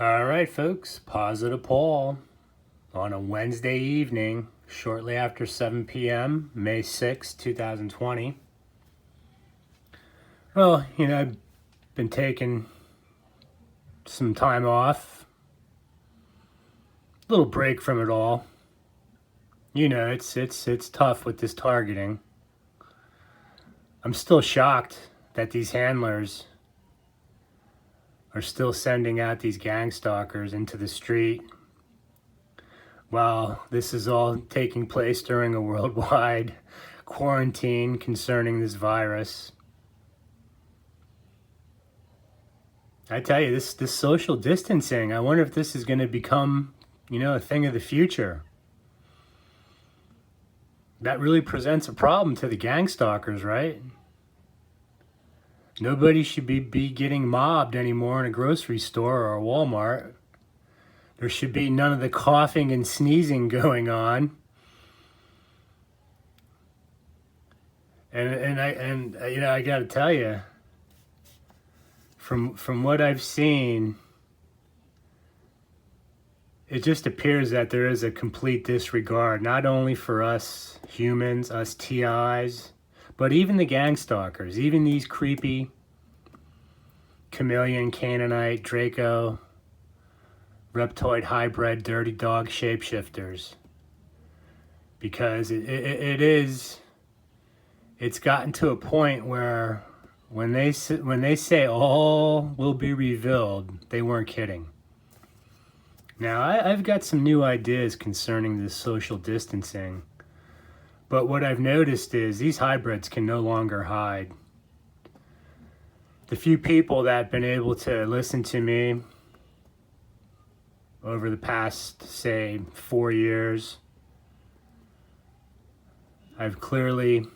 All right, folks, Positive Paul on a Wednesday evening, shortly after 7 p.m., May 6th, 2020. Well, I've been taking some time off, a little break from it all. It's tough with this targeting. I'm still shocked that these handlers are still sending out these gang stalkers into the street while this is all taking place during a worldwide quarantine concerning this virus. I tell you, this social distancing, I wonder if this is going to become, a thing of the future. That really presents a problem to the gang stalkers, right? Nobody should be getting mobbed anymore in a grocery store or a Walmart. There should be none of the coughing and sneezing going on. And I got to tell you, from what I've seen, it just appears that there is a complete disregard, not only for us humans, us TIs, but even the gang stalkers, even these creepy chameleon, Canaanite, Draco, reptoid hybrid, dirty dog shapeshifters. Because it's gotten to a point where when they say all will be revealed, they weren't kidding. Now, I've got some new ideas concerning this social distancing, but what I've noticed is these hybrids can no longer hide. The few people that have been able to listen to me over the past, say, 4 years, I've clearly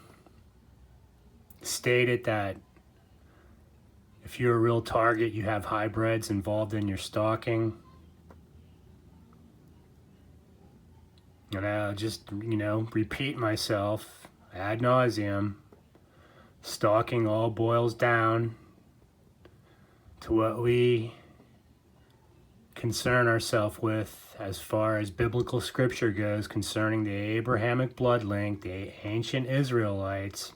stated that if you're a real target, you have hybrids involved in your stalking. And I'll just, repeat myself ad nauseum. Stalking all boils down to what we concern ourselves with as far as biblical scripture goes concerning the Abrahamic blood link, the ancient Israelites,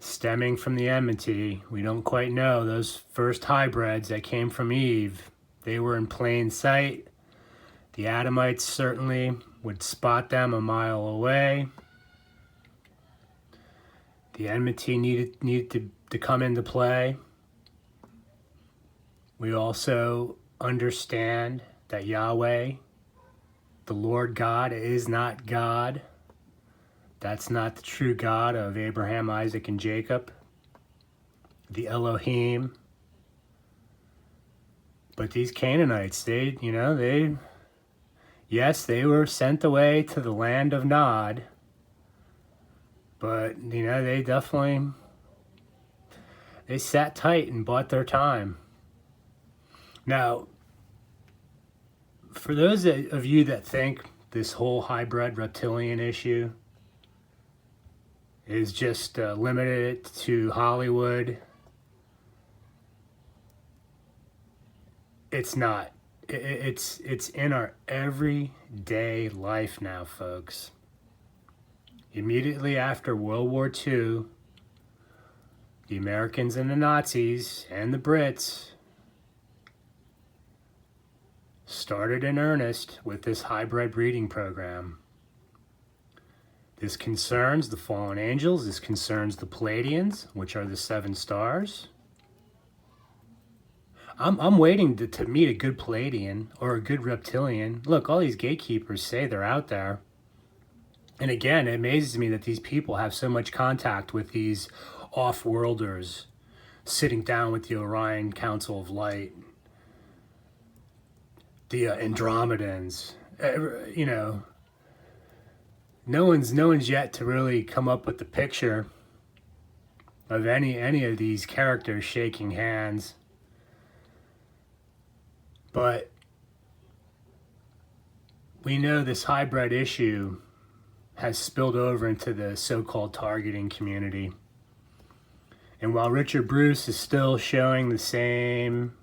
stemming from the enmity. We don't quite know. Those first hybrids that came from Eve, they were in plain sight. The Adamites certainly would spot them a mile away. The enmity needed to come into play. We also understand that Yahweh, the Lord God, is not God. That's not the true God of Abraham, Isaac, and Jacob, the Elohim. But these Canaanites, yes, they were sent away to the land of Nod, but, they sat tight and bought their time. Now, for those of you that think this whole hybrid reptilian issue is just limited to Hollywood, it's not. It's in our everyday life now, folks. Immediately after World War II, the Americans and the Nazis and the Brits started in earnest with this hybrid breeding program. This concerns the fallen angels. This concerns the Pleiadians, which are the 7 stars. I'm waiting to meet a good Pleiadian or a good reptilian. Look, all these gatekeepers say they're out there. And again, it amazes me that these people have so much contact with these off-worlders sitting down with the Orion Council of Light, the Andromedans. No one's yet to really come up with the picture of any of these characters shaking hands. But we know this hybrid issue has spilled over into the so-called targeting community. And while Richard Bruce is still showing the same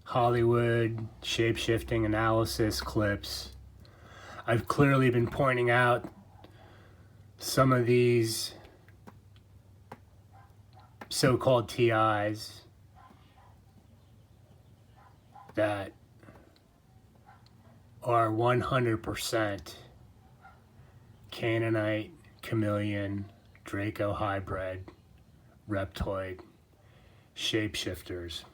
Hollywood shape-shifting analysis clips, I've clearly been pointing out some of these so-called TIs that are 100% Canaanite, chameleon, Draco hybrid, reptoid, shapeshifters.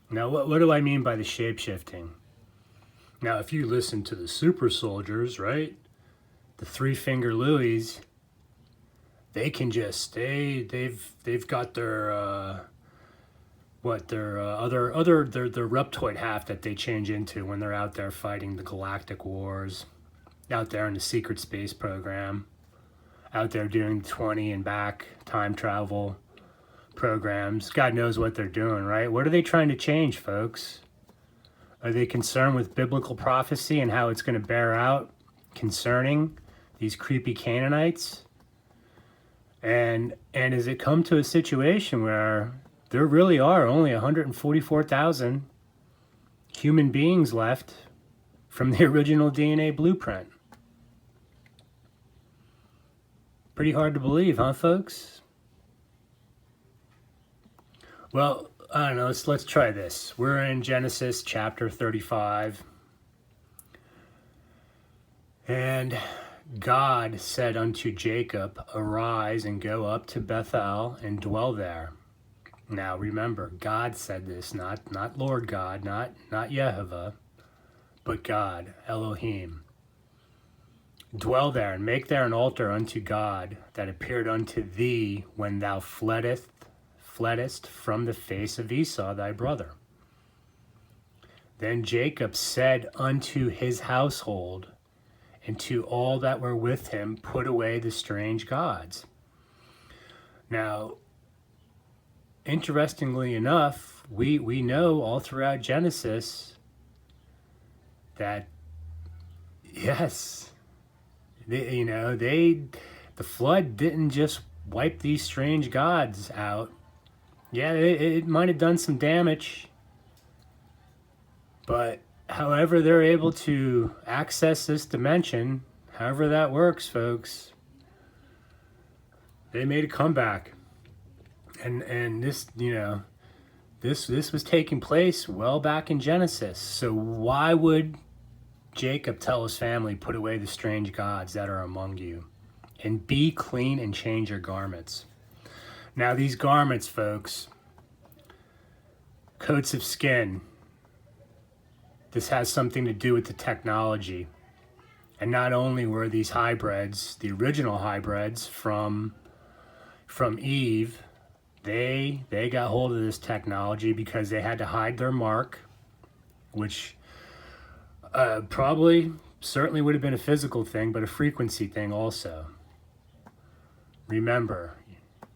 Now, what do I mean by the shapeshifting? Now, if you listen to the super soldiers, right, the three-finger Louis, they can just they've got their their reptoid half that they change into when they're out there fighting the galactic wars, out there in the secret space program, out there doing 20 and back time travel programs. God knows what they're doing, right? What are they trying to change, folks? Are they concerned with biblical prophecy and how it's going to bear out concerning these creepy Canaanites? And has it come to a situation where there really are only 144,000 human beings left from the original DNA blueprint? Pretty hard to believe, huh, folks? Well, I don't know, let's try this. We're in Genesis chapter 35. And God said unto Jacob, arise and go up to Bethel and dwell there. Now remember, God said this, not Lord God, not Yehovah, but God, Elohim. Dwell there and make there an altar unto God that appeared unto thee when thou fleddest from the face of Esau thy brother. Then Jacob said unto his household and to all that were with him, put away the strange gods. Now, interestingly enough, we know all throughout Genesis that, yes, the flood didn't just wipe these strange gods out. Yeah, it might have done some damage, but however they're able to access this dimension, however that works, folks, they made a comeback. And this, this was taking place well back in Genesis. So why would Jacob tell his family, put away the strange gods that are among you, and be clean and change your garments? Now these garments, folks, coats of skin, this has something to do with the technology. And not only were these hybrids, the original hybrids from Eve, they got hold of this technology because they had to hide their mark, which certainly would have been a physical thing, but a frequency thing also. Remember,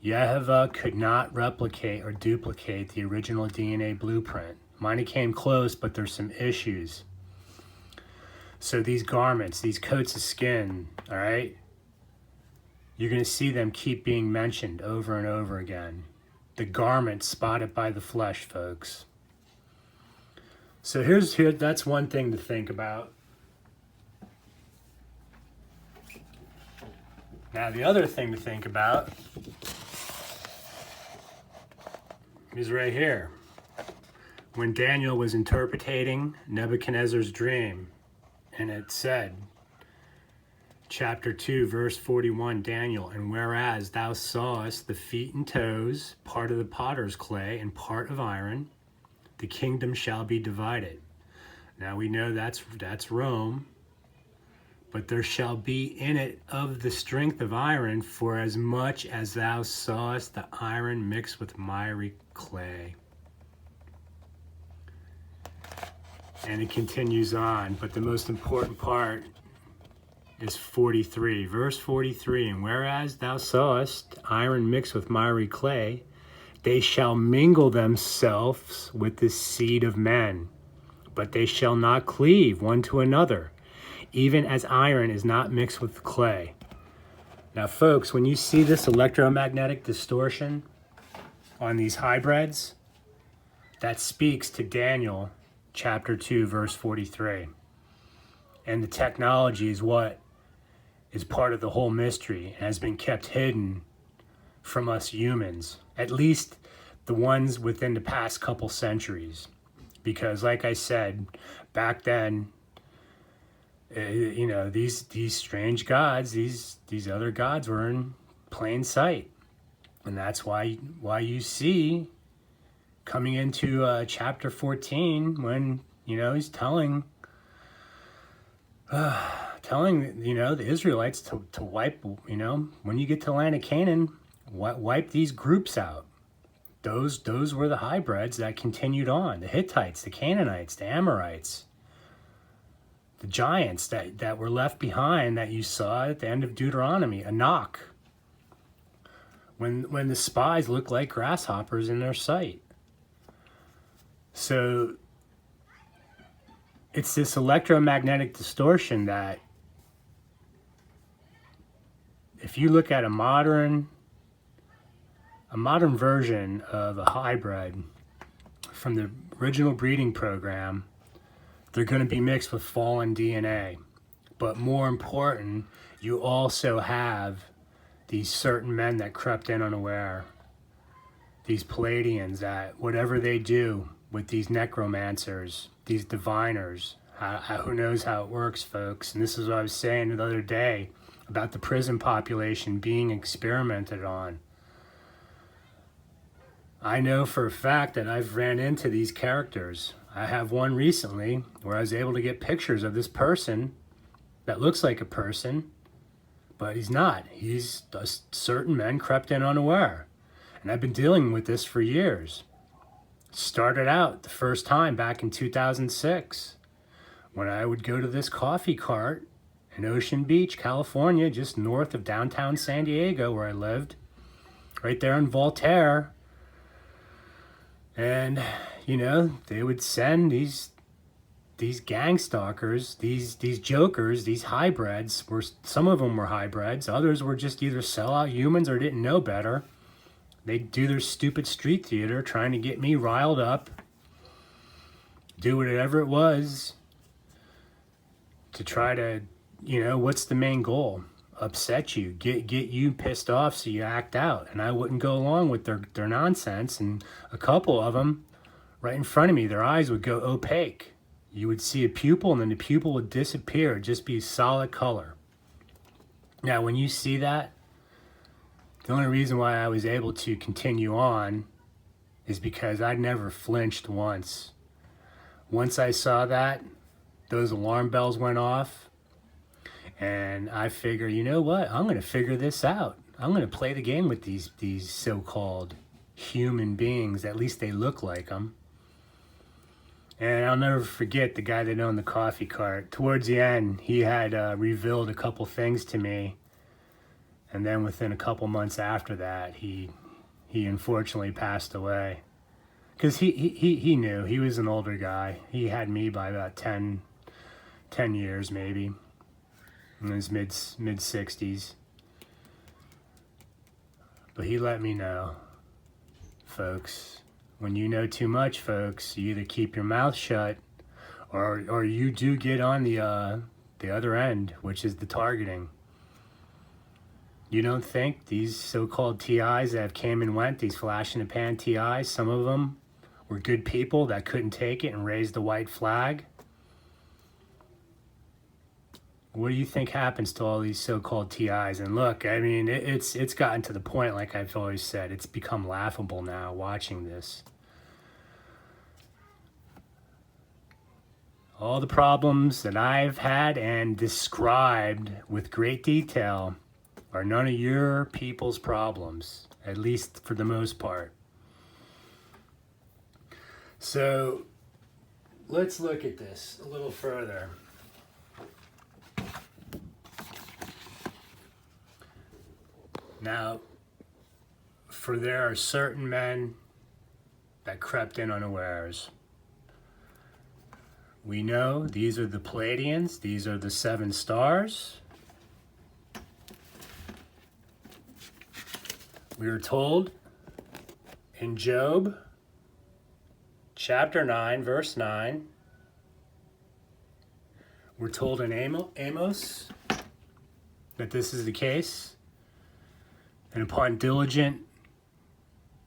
Yehovah could not replicate or duplicate the original DNA blueprint. Mine came close, but there's some issues. So these garments, these coats of skin, all right, you're going to see them keep being mentioned over and over again. The garment spotted by the flesh, folks. So that's one thing to think about. Now the other thing to think about is right here. When Daniel was interpreting Nebuchadnezzar's dream, and it said, chapter 2, verse 41, Daniel, and whereas thou sawest the feet and toes, part of the potter's clay and part of iron, the kingdom shall be divided. Now we know that's Rome, but there shall be in it of the strength of iron, for as much as thou sawest the iron mixed with miry clay. And it continues on, but the most important part is 43, verse 43, and whereas thou sawest iron mixed with miry clay, they shall mingle themselves with the seed of men, but they shall not cleave one to another, even as iron is not mixed with clay. Now, folks, when you see this electromagnetic distortion, on these hybrids, that speaks to Daniel chapter 2, verse 43. And the technology is what is part of the whole mystery and has been kept hidden from us humans, at least the ones within the past couple centuries. Because like I said, back then, these strange gods, these other gods were in plain sight. And that's why you see coming into chapter 14 when, he's telling the Israelites to wipe, when you get to the land of Canaan, wipe these groups out. Those were the hybrids that continued on. The Hittites, the Canaanites, the Amorites, the giants that were left behind that you saw at the end of Deuteronomy, Anak, when the spies looked like grasshoppers in their sight. So it's this electromagnetic distortion that if you look at a modern version of a hybrid from the original breeding program, they're going to be mixed with fallen DNA. But more important, you also have these certain men that crept in unaware, these Palladians that whatever they do with these necromancers, these diviners, who knows how it works, folks. And this is what I was saying the other day about the prison population being experimented on. I know for a fact that I've ran into these characters. I have one recently where I was able to get pictures of this person that looks like a person, but he's not. He's certain men crept in unaware. And I've been dealing with this for years. Started out the first time back in 2006 when I would go to this coffee cart in Ocean Beach, California, just north of downtown San Diego where I lived, right there in Voltaire. And, they would send these gang stalkers, these jokers, these hybrids, some of them were hybrids, others were just either sellout humans or didn't know better. They'd do their stupid street theater trying to get me riled up, do whatever it was to try to, what's the main goal? Upset you, get you pissed off so you act out. And I wouldn't go along with their nonsense. And a couple of them, right in front of me, their eyes would go opaque. You would see a pupil and then the pupil would disappear, just be solid color. Now, when you see that, the only reason why I was able to continue on is because I never flinched once. Once I saw that, those alarm bells went off. And I figure, you know what? I'm going to figure this out. I'm going to play the game with these so-called human beings. At least they look like them. And I'll never forget the guy that owned the coffee cart. Towards the end, he had revealed a couple things to me. And then within a couple months after that, he unfortunately passed away. Because he knew. He was an older guy. He had me by about 10 years maybe. In his mid 60s. But he let me know, folks, when you know too much, folks, you either keep your mouth shut or you do get on the other end, which is the targeting. You don't think these so-called TIs that have came and went, these flash in the pan TIs, some of them were good people that couldn't take it and raised the white flag? What do you think happens to all these so-called TIs? And look, I mean, it's gotten to the point, like I've always said, it's become laughable now watching this. All the problems that I've had and described with great detail are none of your people's problems, at least for the most part. So let's look at this a little further. Now, for there are certain men that crept in unawares. We know these are the Palladians, these are the 7 stars. We are told In Job, chapter 9, verse 9, we're told in Amos that this is the case. And upon diligent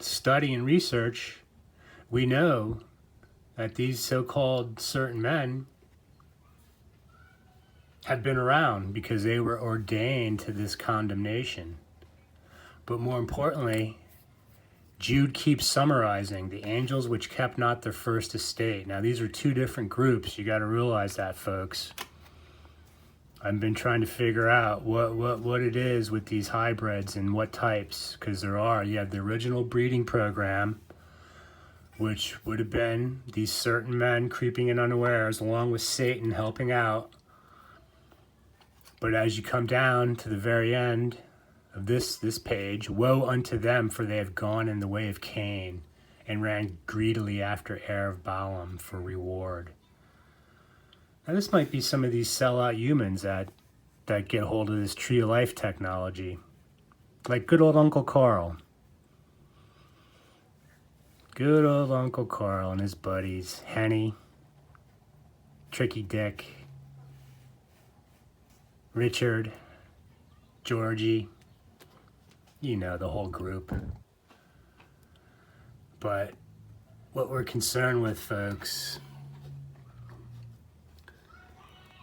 study and research, we know that these so-called certain men have been around because they were ordained to this condemnation. But more importantly, Jude keeps summarizing the angels which kept not their first estate. Now, these are two different groups. You got to realize that, folks. I've been trying to figure out what it is with these hybrids and what types, because there are. You have the original breeding program, which would have been these certain men creeping in unawares, along with Satan helping out. But as you come down to the very end of this page, woe unto them, for they have gone in the way of Cain, and ran greedily after heir of Balaam for reward. Now, this might be some of these sellout humans that get hold of this tree of life technology, like good old Uncle Carl. Good old Uncle Carl and his buddies, Henny, Tricky Dick, Richard, Georgie, you know, the whole group. But what we're concerned with, folks,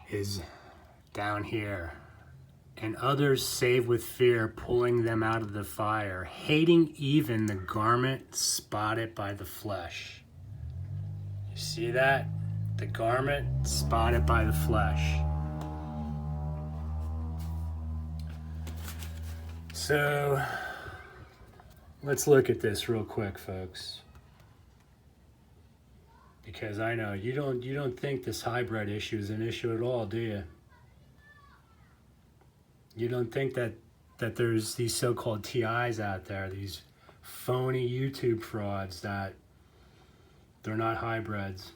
is down here. And others save with fear, pulling them out of the fire, hating even the garment spotted by the flesh. You see that? The garment spotted by the flesh. So let's look at this real quick, folks. Because I know you don't think this hybrid issue is an issue at all, do you? You don't think that there's these so-called TIs out there, these phony YouTube frauds, that they're not hybrids.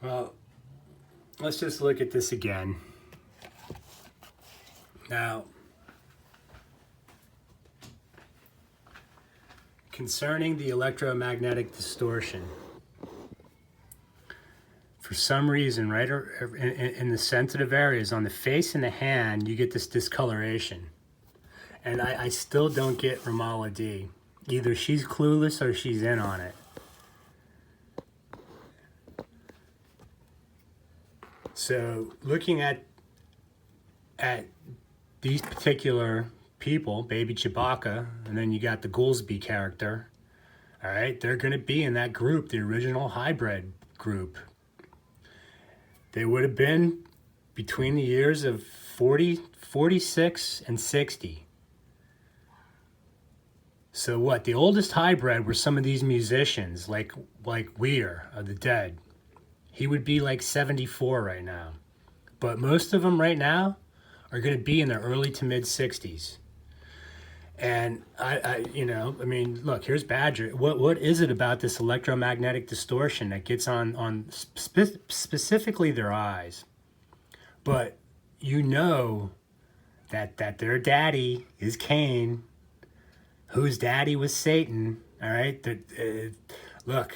Well, let's just look at this again. Now, concerning the electromagnetic distortion, for some reason, right in the sensitive areas on the face and the hand, you get this discoloration. And I still don't get Ramala D. Either she's clueless or she's in on it. So looking at these particular people, Baby Chewbacca, and then you got the Goolsby character, all right, they're going to be in that group, the original hybrid group. They would have been between the years of 46 and 60. So what? The oldest hybrid were some of these musicians, like Weir of the Dead. He would be like 74 right now. But most of them right now are going to be in their early to mid 60s. And I mean, look, here's Badger. What is it about this electromagnetic distortion that gets on specifically their eyes? But you know that their daddy is Cain, whose daddy was Satan. All right. Look,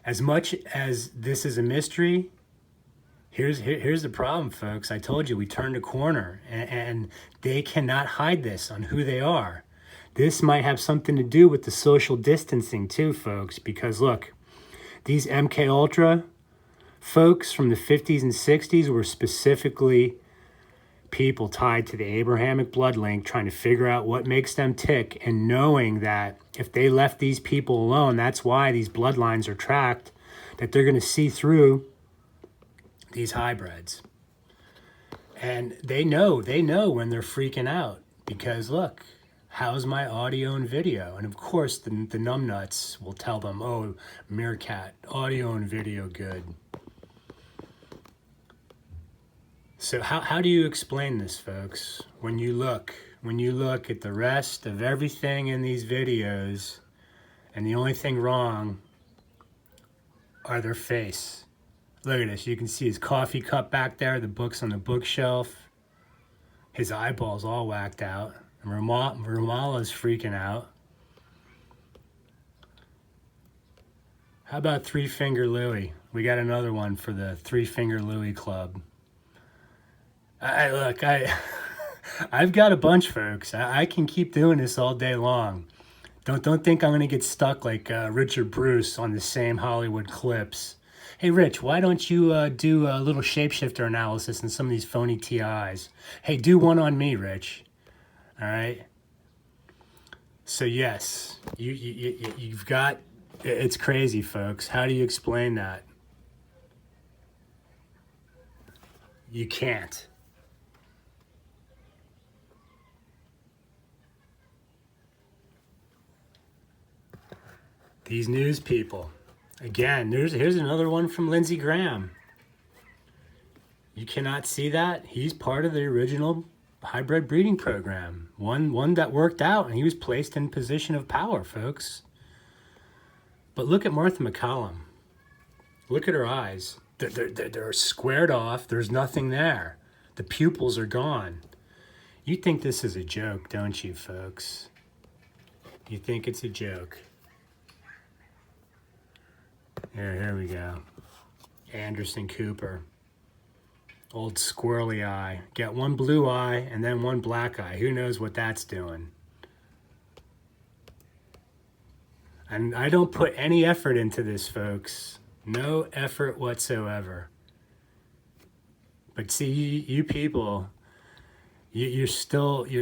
as much as this is a mystery, here's the problem, folks. I told you we turned a corner, and they cannot hide this on who they are. This might have something to do with the social distancing too, folks, because look, these MK Ultra folks from the 50s and 60s were specifically people tied to the Abrahamic blood link, trying to figure out what makes them tick, and knowing that if they left these people alone, that's why these bloodlines are tracked, that they're going to see through these hybrids. And they know when they're freaking out, because look, how's my audio and video? And of course the numbnuts will tell them, oh, Meerkat, audio and video good. So how do you explain this, folks? When you look at the rest of everything in these videos, and the only thing wrong are their face. Look at this. You can see his coffee cup back there, the books on the bookshelf. His eyeballs all whacked out. Ramala's freaking out. How about Three Finger Louie? We got another one for the Three Finger Louie Club. Look, I've got a bunch, folks. I can keep doing this all day long. Don't think I'm gonna get stuck like Richard Bruce on the same Hollywood clips. Hey, Rich, why don't you do a little shapeshifter analysis in some of these phony TIs? Hey, do one on me, Rich. All right. So yes, you've got. It's crazy, folks. How do you explain that? You can't. These news people. Again, here's another one from Lindsey Graham. You cannot see that? He's part of the original hybrid breeding program. One that worked out, and he was placed in position of power, folks. But look at Martha McCallum. Look at her eyes. They're squared off. There's nothing there. The pupils are gone. You think this is a joke, don't you, folks? You think it's a joke. Here we go. Anderson Cooper. Old squirrely eye. Got one blue eye and then one black eye. Who knows what that's doing? And I don't put any effort into this, folks. No effort whatsoever. But see, you people, you're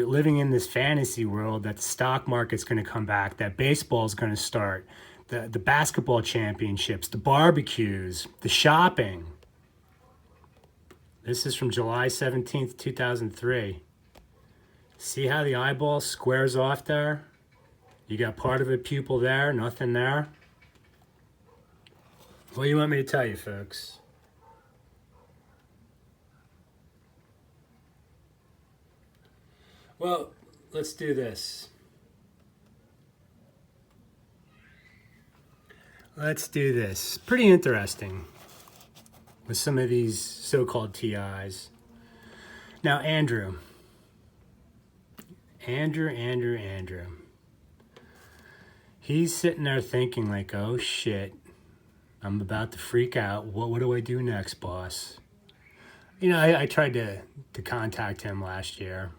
living in this fantasy world that the stock market's going to come back, that baseball's going to start, the basketball championships, the barbecues, the shopping. This is from July 17th, 2003. See how the eyeball squares off there? You got part of a pupil there, nothing there. What do you want me to tell you, folks? Well, let's do this. Let's do this. Pretty interesting with some of these so-called TIs. Now, Andrew. He's sitting there thinking like, oh shit, I'm about to freak out. What do I do next, boss? You know, I tried to contact him last year.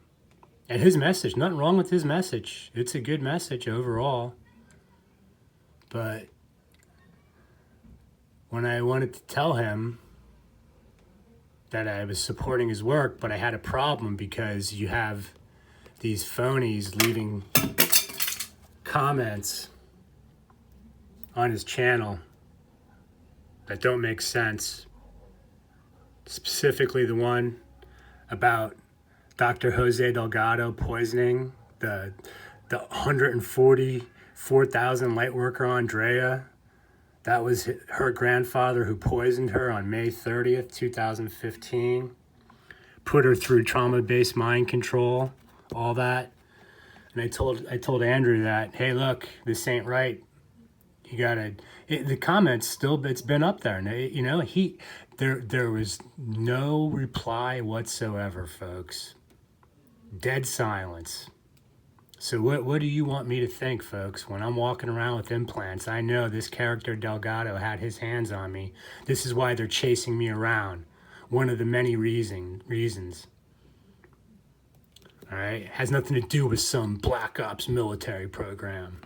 And his message, nothing wrong with his message. It's a good message overall. But when I wanted to tell him that I was supporting his work, but I had a problem because you have these phonies leaving comments on his channel that don't make sense. Specifically the one about Dr. Jose Delgado poisoning the 144,000 light worker Andrea. That was her grandfather who poisoned her on May 30th, 2015. Put her through trauma-based mind control, all that. And I told Andrew that, hey, look, this ain't right. You gotta. The comments still, it's been up there. You know, there was no reply whatsoever, folks. Dead silence. So what do you want me to think, folks? When I'm walking around with implants, I know this character Delgado had his hands on me. This is why they're chasing me around. One of the many reasons. All right? Has nothing to do with some Black Ops military program.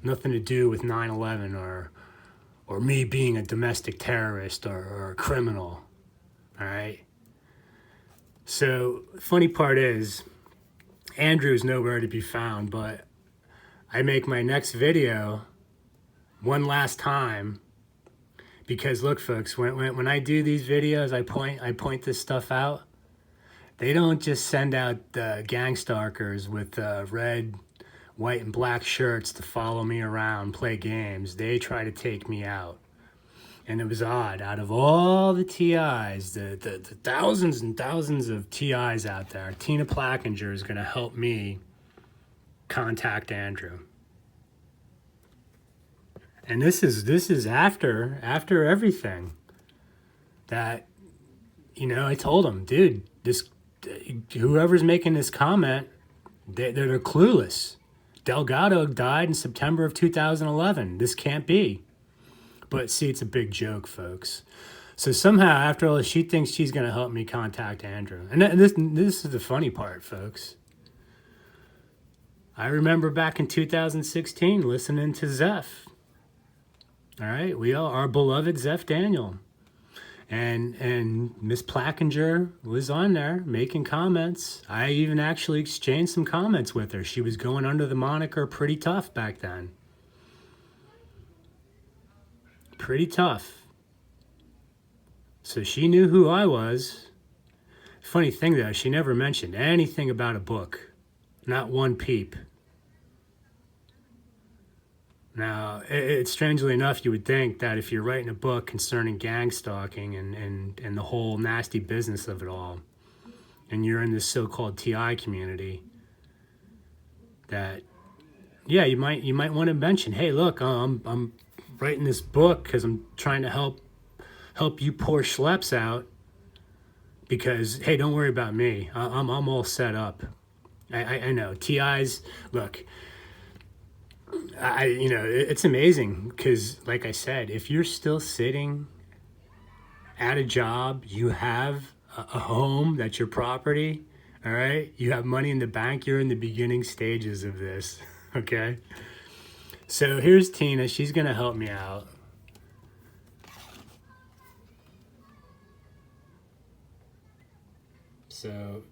Nothing to do with 9/11 or me being a domestic terrorist or a criminal. All right? So, funny part is, Andrew's nowhere to be found, but I make my next video one last time because look, folks, when I do these videos, I point this stuff out. They don't just send out gang stalkers with red, white, and black shirts to follow me around, play games. They try to take me out. And it was odd. Out of all the TIs, the thousands and thousands of TIs out there, Tina Plackinger is going to help me contact Andrew. And this is after everything that, you know, I told him, dude, this whoever's making this comment, they're clueless. Delgado died in September of 2011. This can't be. But see, it's a big joke, folks. So somehow, after all, she thinks she's going to help me contact Andrew. And this is the funny part, folks. I remember back in 2016 listening to Zeph. All right, our beloved Zeph Daniel. And Miss Plackinger was on there making comments. I even actually exchanged some comments with her. She was going under the moniker Pretty Tough back then. Pretty Tough. So she knew who I was. Funny thing though, she never mentioned anything about a book. Not one peep. Now, it's strangely enough, you would think that if you're writing a book concerning gang stalking and the whole nasty business of it all, and you're in this so-called TI community, that, yeah, you might want to mention, hey, look, I'm writing this book because I'm trying to help you poor schleps out, because, hey, don't worry about me. I'm all set up. I know, TIs, look, it's amazing because, like I said, if you're still sitting at a job, you have a home that's your property, all right? You have money in the bank, you're in the beginning stages of this, okay? So here's Tina. She's going to help me out. So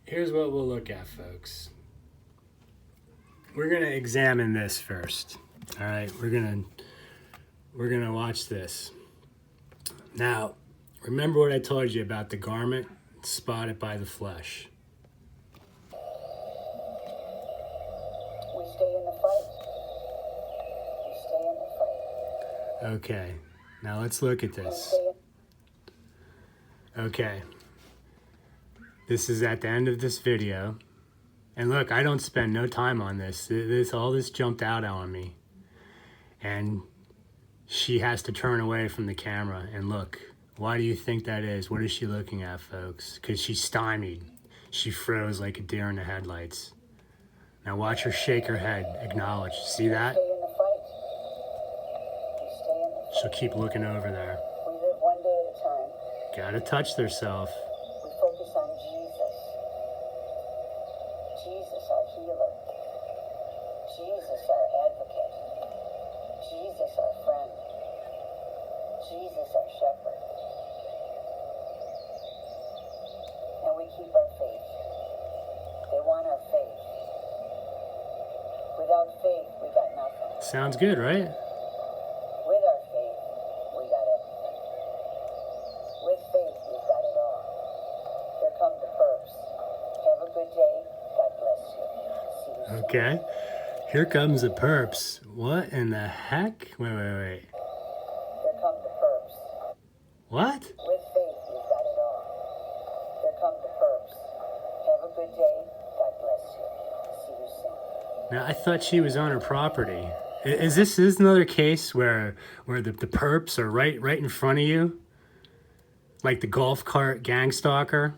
here's what we'll look at, folks. We're going to examine this first. All right, we're going to watch this. Now, remember what I told you about the garment spotted by the flesh. We stay in the fight. We stay in the fight. Okay, now let's look at this. Okay, this is at the end of this video. And look, I don't spend no time on this. All this jumped out on me. And she has to turn away from the camera and look. Why do you think that is? What is she looking at, folks? Because she's stymied. She froze like a deer in the headlights. Now watch her shake her head, acknowledge. See that? She'll keep looking over there. We live one day at a time. Gotta touch herself. We focus on Jesus. Jesus, our healer. Jesus, our advocate. Jesus, our friend. Jesus, our shepherd. And we keep our faith. They want our faith. Without faith, we got nothing. Sounds good, right? With our faith, we got everything. With faith, we've got it all. Here come the perps. Have a good day. God bless you. See you soon. Okay. Here comes the perps. What in the heck? Wait. Here come the perps. What? With faith, we've got it all. Here come the perps. Have a good day. God bless you. See you soon. Now, I thought she was on her property. Is this another case where the perps are right in front of you? Like the golf cart gang stalker?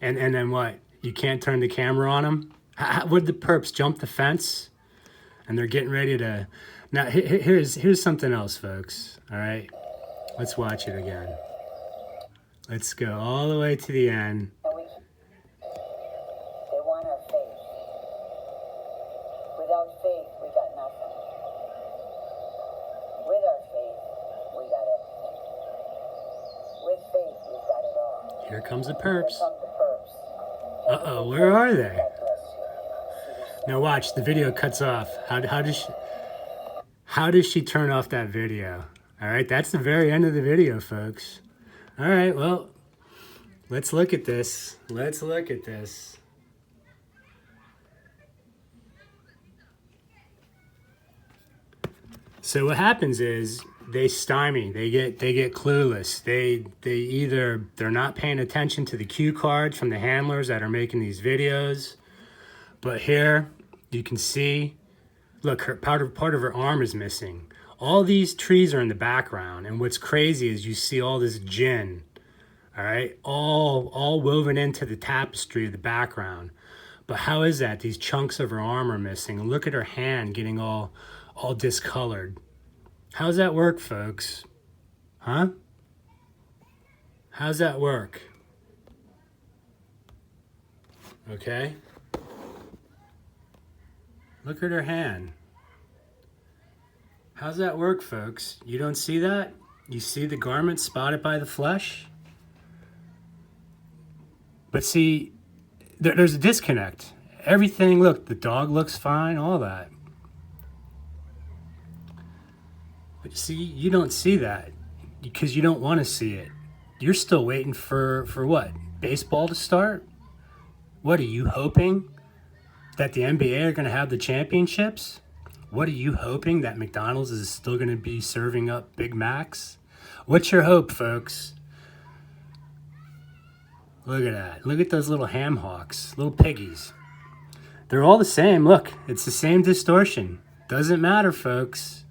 And then what? You can't turn the camera on them? Would the perps jump the fence? And they're getting ready to... Now, here's something else, folks. All right? Let's watch it again. Let's go all the way to the end. They want our faith. Without faith, we got nothing. With our faith, we got everything. With faith, we've got it all. Here comes the Here perps. come the perps. Uh-oh, where are they? God bless you. See you soon. Now watch, the video cuts off. How does she turn off that video? All right, that's the very end of the video, folks. All right, well, let's look at this. Let's look at this. So what happens is they stymie. They get clueless. They're not paying attention to the cue cards from the handlers that are making these videos. But here you can see, look, part of her arm is missing. All these trees are in the background, and what's crazy is you see all this gin, All right, all woven into the tapestry of the background. But how is that? These chunks of her arm are missing. Look at her hand getting all discolored. How's that work, folks? Huh? How's that work? Okay. Look at her hand. How's that work, folks? You don't see that? You see the garment spotted by the flesh? But see, there's a disconnect. Everything, look, the dog looks fine, all that. But see, you don't see that because you don't want to see it. You're still waiting for what? Baseball to start? What are you hoping? That the NBA are going to have the championships? What are you hoping? That McDonald's is still going to be serving up Big Macs? What's your hope, folks? Look at that. Look at those little ham hocks, little piggies. They're all the same. Look, it's the same distortion. Doesn't matter, folks.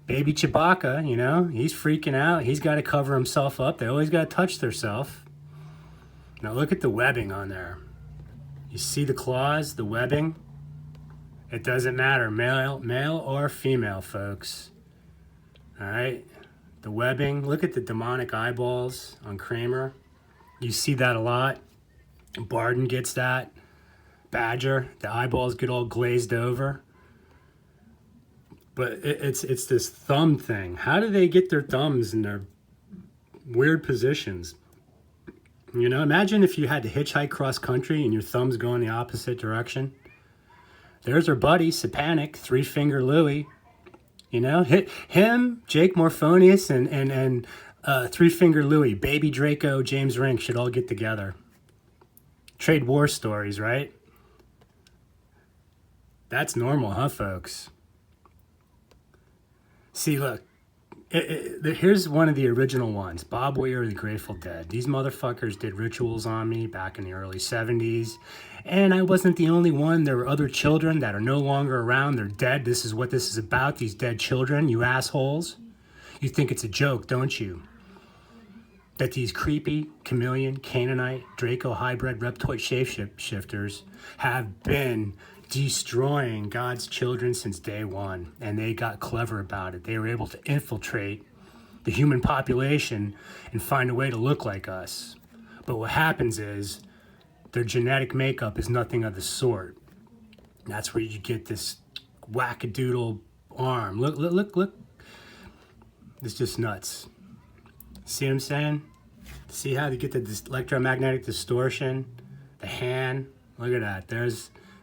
Baby Chewbacca, you know, he's freaking out. He's got to cover himself up. They always got to touch themselves. Now look at the webbing on there. You see the claws, the webbing? It doesn't matter, male or female, folks. All right, the webbing. Look at the demonic eyeballs on Kramer. You see that a lot. Barden gets that. Badger, the eyeballs get all glazed over. But it's this thumb thing. How do they get their thumbs in their weird positions? You know, imagine if you had to hitchhike cross country and your thumbs go in the opposite direction. There's our buddy, Sapanic, Three Finger Louie. You know, him, Jake Morphonius, and Three Finger Louie, Baby Draco, James Rink should all get together. Trade war stories, right? That's normal, huh, folks? See, look. Here's one of the original ones. Bob Weir, the Grateful Dead. These motherfuckers did rituals on me back in the early 70s. And I wasn't the only one. There were other children that are no longer around. They're dead. This is what this is about, these dead children, you assholes. You think it's a joke, don't you? That these creepy, chameleon, Canaanite, Draco hybrid, reptoid shapeshifters have been destroying God's children since day one, and they got clever about it. They were able to infiltrate the human population and find a way to look like us. But what happens is their genetic makeup is nothing of the sort. That's where you get this wackadoodle arm. Look. It's just nuts. See what I'm saying? See how they get the electromagnetic distortion? The hand. Look at that.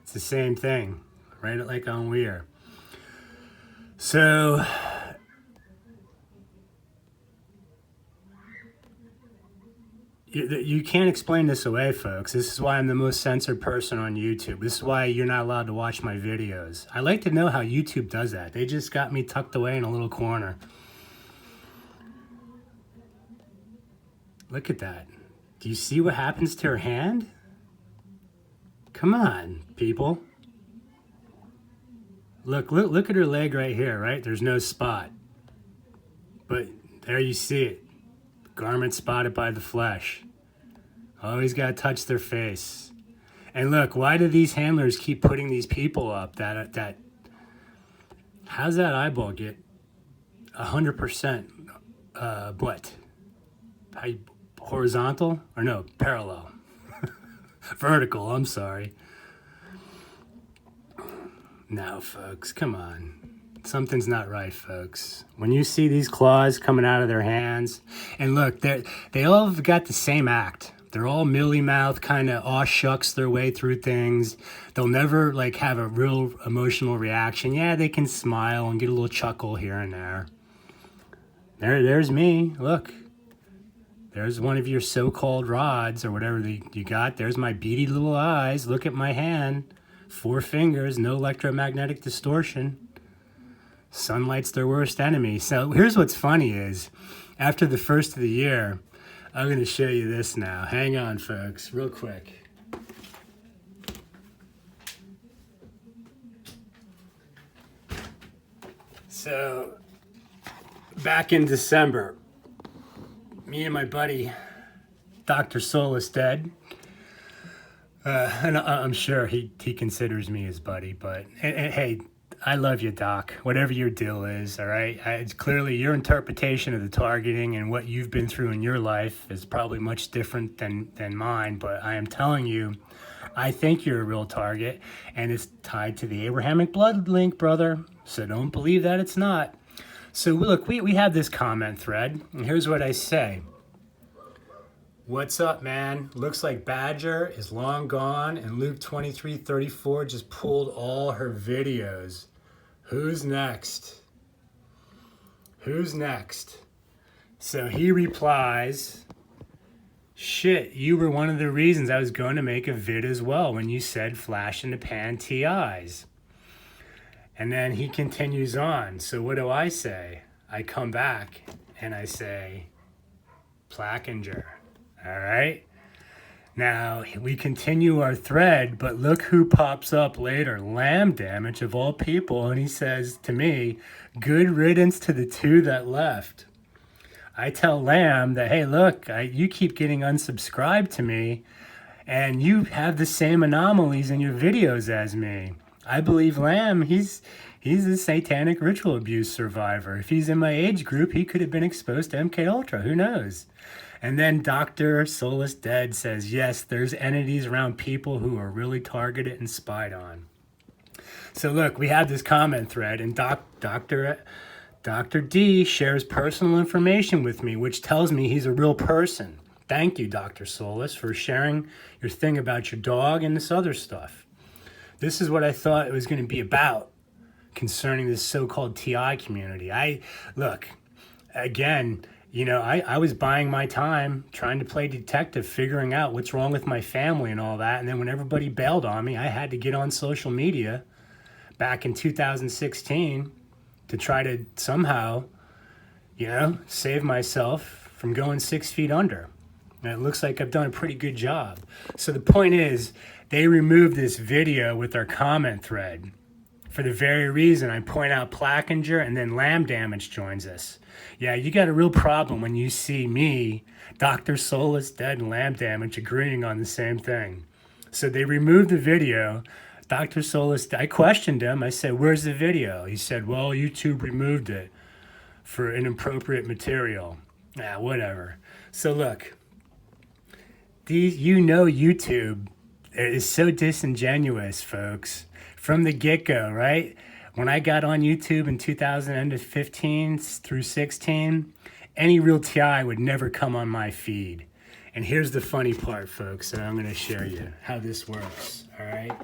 It's the same thing, right? Like on Weir. So, you can't explain this away, folks. This is why I'm the most censored person on YouTube. This is why you're not allowed to watch my videos. I like to know how YouTube does that. They just got me tucked away in a little corner. Look at that. Do you see what happens to her hand? Come on, people. Look at her leg right here, right? There's no spot. But there you see it. Garment spotted by the flesh. Always got to touch their face. And look, why do these handlers keep putting these people up that how's that eyeball get 100% what? Horizontal? Or no, parallel. Vertical, I'm sorry. No, folks, come on. Something's not right, folks. When you see these claws coming out of their hands, and look, they all have got the same act. They're all mealy-mouthed, kind of aw shucks their way through things. They'll never like have a real emotional reaction. Yeah, they can smile and get a little chuckle here and there. There's me. Look. There's one of your so-called rods or whatever you got. There's my beady little eyes. Look at my hand. 4 fingers, no electromagnetic distortion. Sunlight's their worst enemy. So here's what's funny is, after the first of the year, I'm going to show you this now. Hang on, folks, real quick. So, back in December, me and my buddy Dr. Soul is dead. And I'm sure he considers me his buddy, but and hey, I love you, Doc. Whatever your deal is, all right? It's clearly your interpretation of the targeting and what you've been through in your life is probably much different than mine, but I am telling you, I think you're a real target, and it's tied to the Abrahamic blood link, brother. So don't believe that it's not. So look, we have this comment thread, and here's what I say. What's up, man? Looks like Badger is long gone, and Luke 23:34 just pulled all her videos. Who's next? Who's next? So he replies, shit, you were one of the reasons I was going to make a vid as well when you said flash in the pan TIs. And then he continues on. So what do I say? I come back and I say, Plackinger. All right. Now we continue our thread, but look who pops up later. Lamb Damage of all people. And he says to me, good riddance to the two that left. I tell Lamb that, hey, look, you keep getting unsubscribed to me and you have the same anomalies in your videos as me. I believe Lamb, he's a satanic ritual abuse survivor. If he's in my age group, he could have been exposed to MK Ultra. Who knows? And then Dr. Soulless Dead says, yes, there's entities around people who are really targeted and spied on. So look, we have this comment thread, and Dr. D shares personal information with me, which tells me he's a real person. Thank you, Dr. Soulless, for sharing your thing about your dog and this other stuff. This is what I thought it was going to be about concerning this so-called TI community. Look, again, you know, I was buying my time trying to play detective, figuring out what's wrong with my family and all that. And then when everybody bailed on me, I had to get on social media back in 2016 to try to somehow, you know, save myself from going 6 feet under. And it looks like I've done a pretty good job. So the point is, they removed this video with our comment thread for the very reason I point out Plackinger and then Lamb Damage joins us. Yeah, you got a real problem when you see me, Dr. Soulless Dead, and Lamb Damage agreeing on the same thing. So they removed the video. Dr. Soulless, I questioned him. I said, where's the video? He said, well, YouTube removed it for inappropriate material. Yeah, whatever. So look, YouTube is so disingenuous, folks. From the get-go, right? When I got on YouTube in 2015 through 16, any real TI would never come on my feed. And here's the funny part, folks, that I'm going to share you how this works, all right?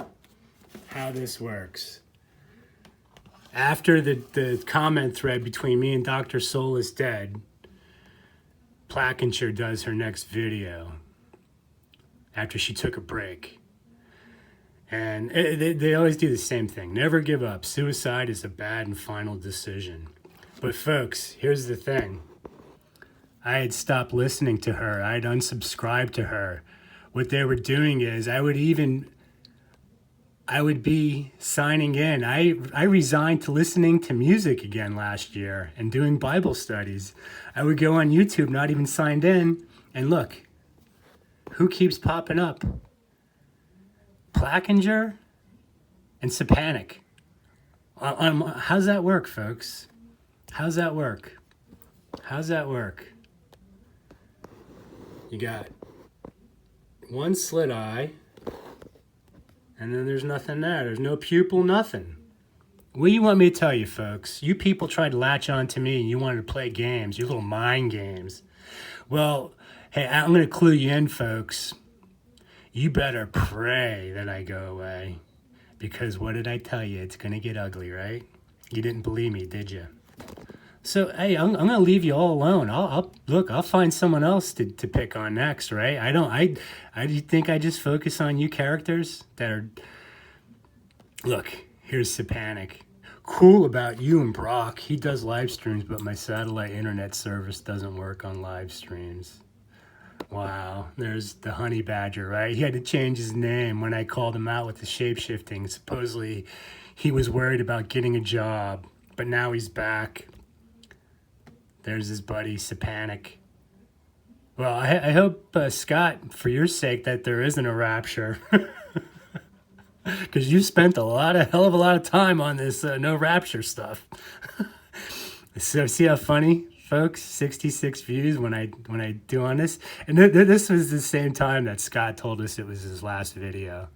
How this works. After the comment thread between me and Dr. Soul is Dead, Plackinger does her next video after she took a break. And they always do the same thing. Never give up. Suicide is a bad and final decision. But folks, here's the thing. I had stopped listening to her. I had unsubscribed to her. What they were doing is I would be signing in. I resigned to listening to music again last year and doing Bible studies. I would go on YouTube, not even signed in, and look, who keeps popping up? Plackinger and Sapanic. How's that work, folks? How's that work? How's that work? You got one slit eye, and then there's nothing there. There's no pupil, nothing. What do you want me to tell you, folks? You people tried to latch on to me and you wanted to play games, your little mind games. Well, hey, I'm going to clue you in, folks. You better pray that I go away. Because what did I tell you? It's going to get ugly, right? You didn't believe me, did you? So, hey, I'm going to leave you all alone. I'll find someone else to pick on next, right? I think I just focus on you characters that are... Look, here's Sapanic. Cool about you and Brock. He does live streams, but my satellite internet service doesn't work on live streams. Wow, there's the honey badger, right? He had to change his name when I called him out with the shape-shifting. Supposedly, he was worried about getting a job, but now he's back. There's his buddy, Sapanic. Well, I hope, Scott, for your sake, that there isn't a rapture. Because you spent hell of a lot of time on this no rapture stuff. So see how funny, folks? 66 views when I do on this, and this was the same time that Scott told us it was his last video.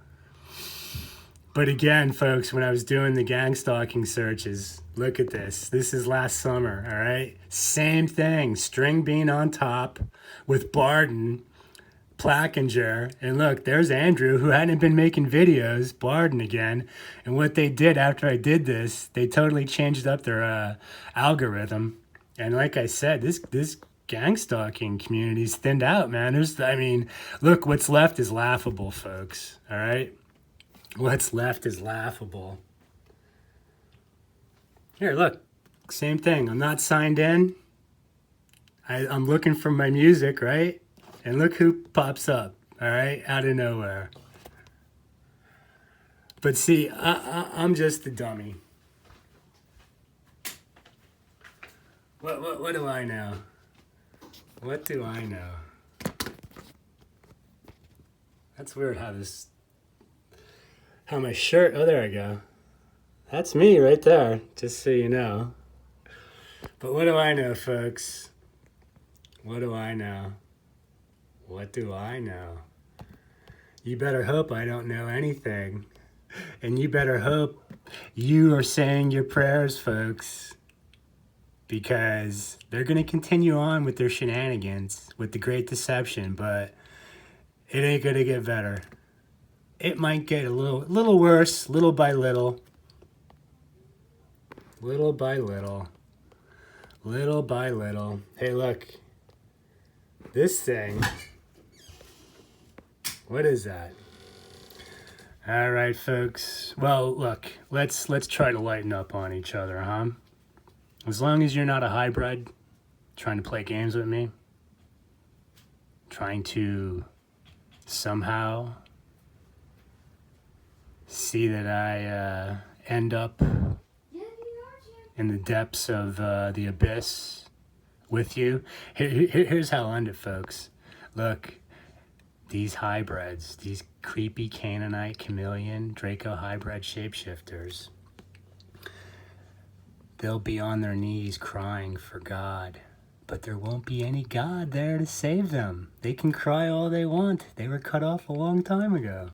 But again, folks, when I was doing the gang stalking searches, look at this. This is last summer, all right? Same thing, string bean on top with Barden, Plackinger, and look, there's Andrew, who hadn't been making videos, Barden again. And what they did after I did this, they totally changed up their algorithm. And like I said, this gang stalking community's thinned out, man. Look, what's left is laughable, folks, all right? What's left is laughable. Here, look, same thing. I'm not signed in. I'm looking for my music, right? And look who pops up, all right, out of nowhere. But see, I'm just the dummy. What do I know? What do I know? That's weird how my shirt, oh, there I go. That's me right there, just so you know. But what do I know, folks? What do I know? What do I know? You better hope I don't know anything. And you better hope you are saying your prayers, folks. Because they're going to continue on with their shenanigans, with the Great Deception, but it ain't going to get better. It might get a little worse, little by little. Little by little. Little by little. Hey, look. This thing. What is that? All right, folks. Well, look. Let's try to lighten up on each other, huh? As long as you're not a hybrid trying to play games with me, trying to somehow see that I end up in the depths of the abyss with you. Here's how I'll end it, folks. Look, these hybrids, these creepy Canaanite, chameleon, Draco hybrid shapeshifters, they'll be on their knees crying for God, but there won't be any God there to save them. They can cry all they want. They were cut off a long time ago.